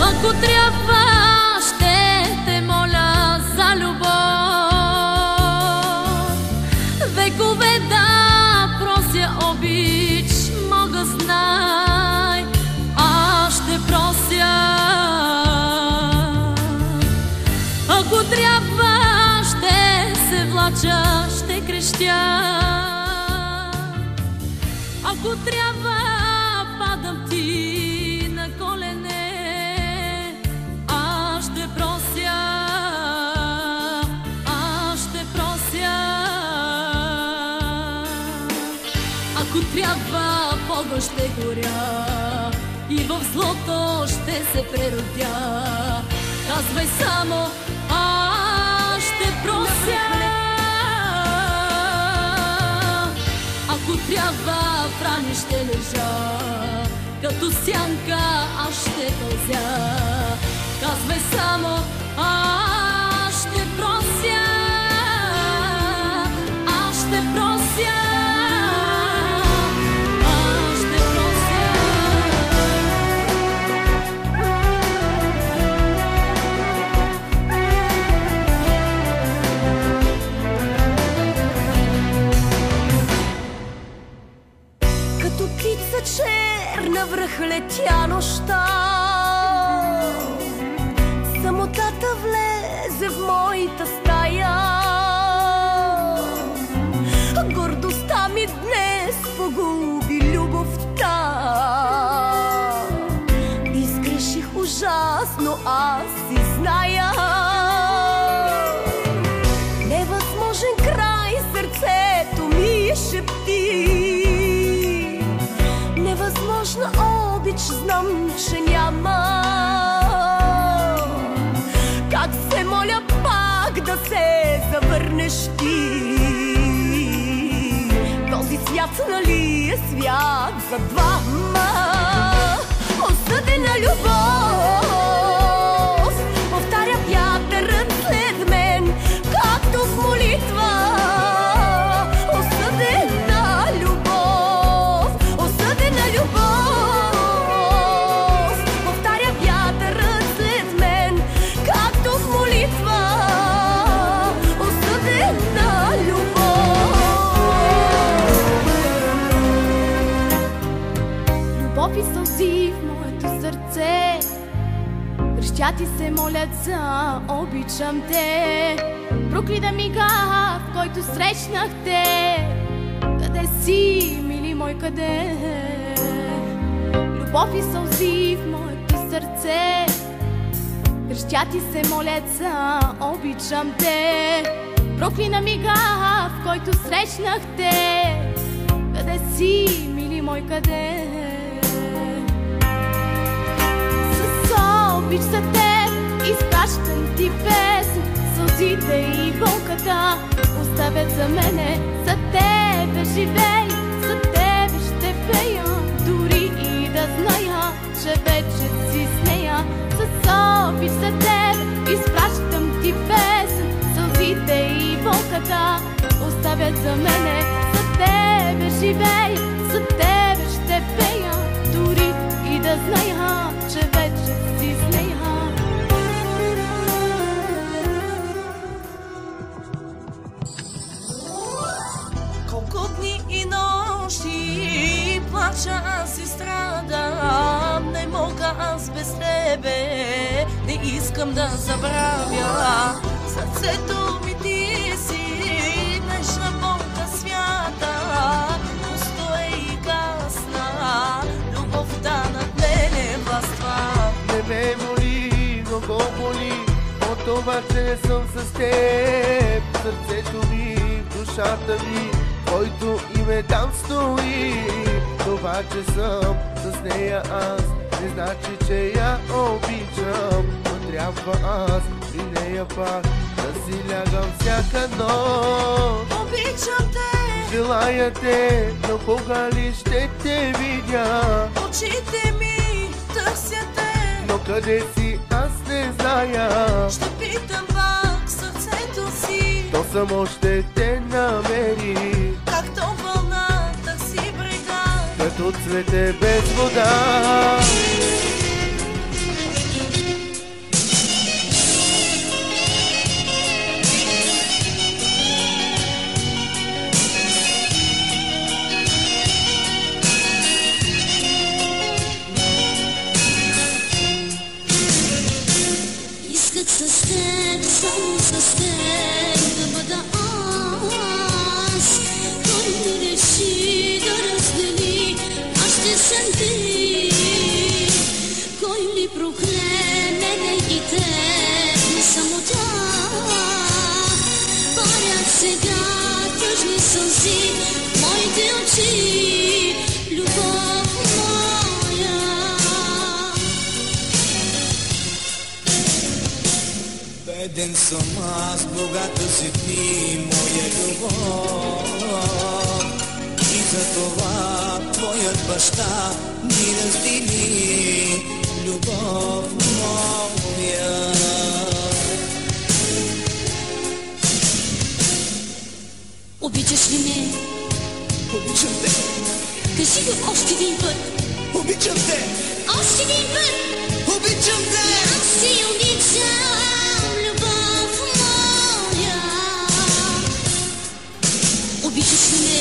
Ако трябва, ще те моля за любов, векове да прося обич, мога знай, аз ще прося. Ако трябва, ще се влача, ще крещя. Ако трябва, падам ти на колене, аз ще прося, аз ще прося. Ако трябва, в огън ще горя и в злото ще се преродя. Казвай само, аз ще прося. Ако трябва, в рани ще лежа, като сянка аз ще пълзя. Казвай само, аз ще прося, аз ще прося, аз ще прося. Като птица черна връх летя нощта, самотата влезе в моята стая. Гордостта ми днес погуби любовта. Изгреших ужасно, аз си зная. Невъзможен край сърцето ми шепти. Невъзможна обич, знам, че няма. Как се моля пак да се завърнеш ти. Този свят нали е свят за двама. Осъдена любов, повтаря вятърът след мен, както в молитва. Осъдена любов, осъдена любов, повтаря вятърът след мен, както в молитва. Осъдена любов. Любов и сълзи в моето сърце, крещят и се молят за обичам те. Проклина мига, в който срещнах те. Къде си, мили мой, къде? Любов и сълзи в моето сърце, крещят и се молят за обичам те. Проклина мига, в който срещнах те. Къде си, мили мой, къде? С обич за теб изпращам ти песен. Сълзите и болката оставят за мене. За тебе живей, за тебе ще пея. Дори и да зная, че вече си с нея. С обич за теб изпращам ти песен. Сълзите и болката оставят за мене. За тебе живей, за тебе ще пея. Дори и да зная, че вече си с нея. Колко дни и нощи плача, аз и страдам. Не мога аз без тебе, не искам да забравя. Сърцето ми ти си, нежна болка свята. Пусто е и гасна, любовта над мене властва. Не ме моли, много боли от това, че съм с теб. Сърцето ми, душата ми, твоето име там стои. Това, че съм с нея аз, не значи, че я обичам. Но трябва аз при нея пак да си лягам всяка нощ. Обичам те, желая те, но кога ли ще те видя? очите ми търсят те, но къде си аз не зная. ще питам пак сърцето си. То съм още те намери. Както вълната си брега, Като цвете без вода. Исках с теб, само с теб да бъда аз. Той ми реши да раздели нашите съдби. Кой ли прокля мене и теб, не само тя. Парят сега тъжни сълзи в моите очи, любов моя. Беден съм аз, богата си ти, моя любов. И затова твоят баща ни раздели, любов моя. Обичаш ли ме? Обичам те, Кажи го още един път. обичам те, Още един път. обичам те. Аз ти обичам, любов моя. Обичаш ли ме?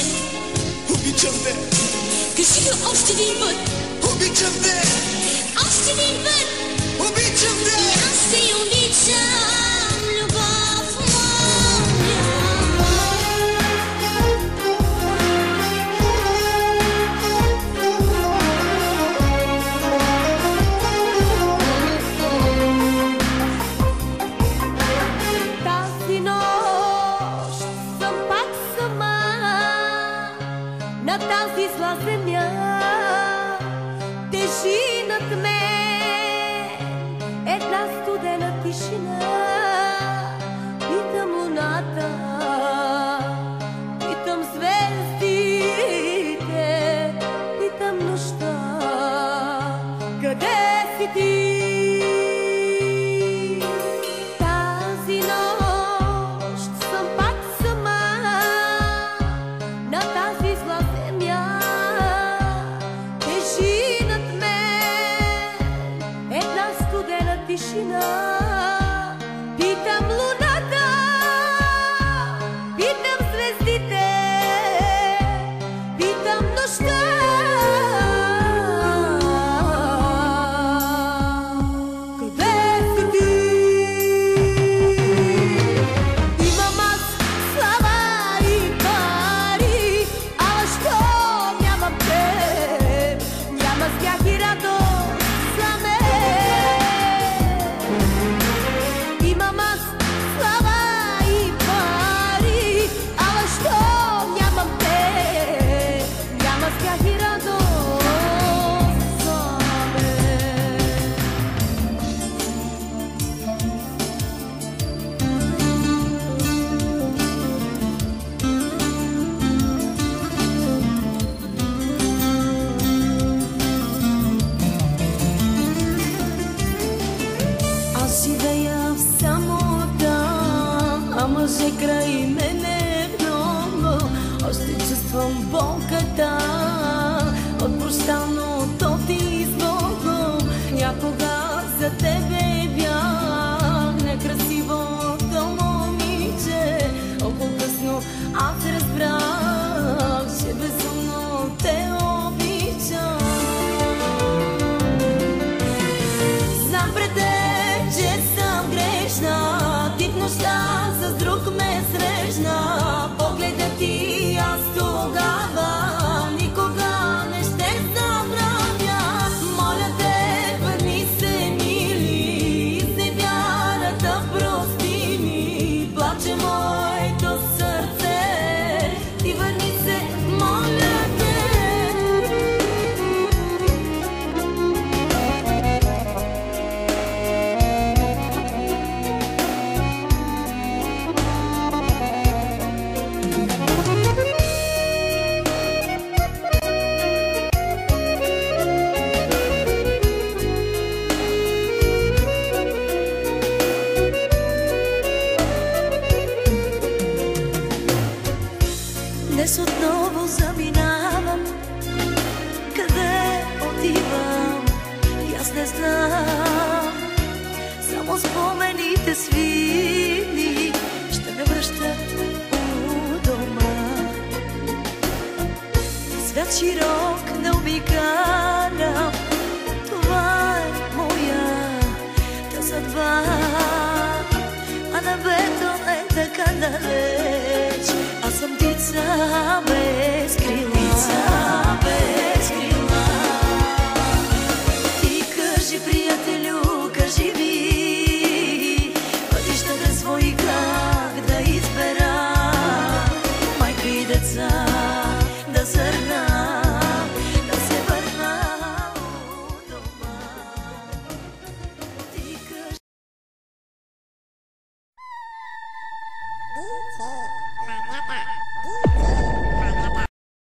Обичам те, Кажи го още един път. обичам те, Още един път. обичам те. Аз ти обичам, любов моя. Тази нощ съм пак сама на тази зла земя. Тежи над мен една студена тишина. Питам луната, питам звездите, питам нощта, къде си ти? Тази нощ съм пак сама на тази зла земя. Тежи над мен една студена тишина. Питам луната, питам звездите, питам нощта, къде си ти? Имам аз слава и пари, ала що нямам теб, няма смях и радост за мен. Имам аз слава и пари, ала що нямам теб, няма смях и радост за мен. Аз живея в самота, а мъже край мене много. Още чувствам болката от прощаното ти с Богом. Някога за тебе бях некрасивото момиче. Около късно аз разбрах, че безумно те обичам. Знам пред теб, че съм грешна. Ти в нощта с друг ме срещна. Погледа ти аз тогава никога не ще забравя. Моля те, върни се, мили, се вярата прости ми. Плаче моето сърце, ти върни се, моля те. спомените свили ще ме връщат у дома. Свят широк не обикалям, това е моята съдба. А небето е така далеч, аз съм птица без крила. Птица без крила. Ти кажи, приятелю, кажи ми пътищата свои как да избера. Майка и деца да зърна, да се върна у дома. Ти кажи.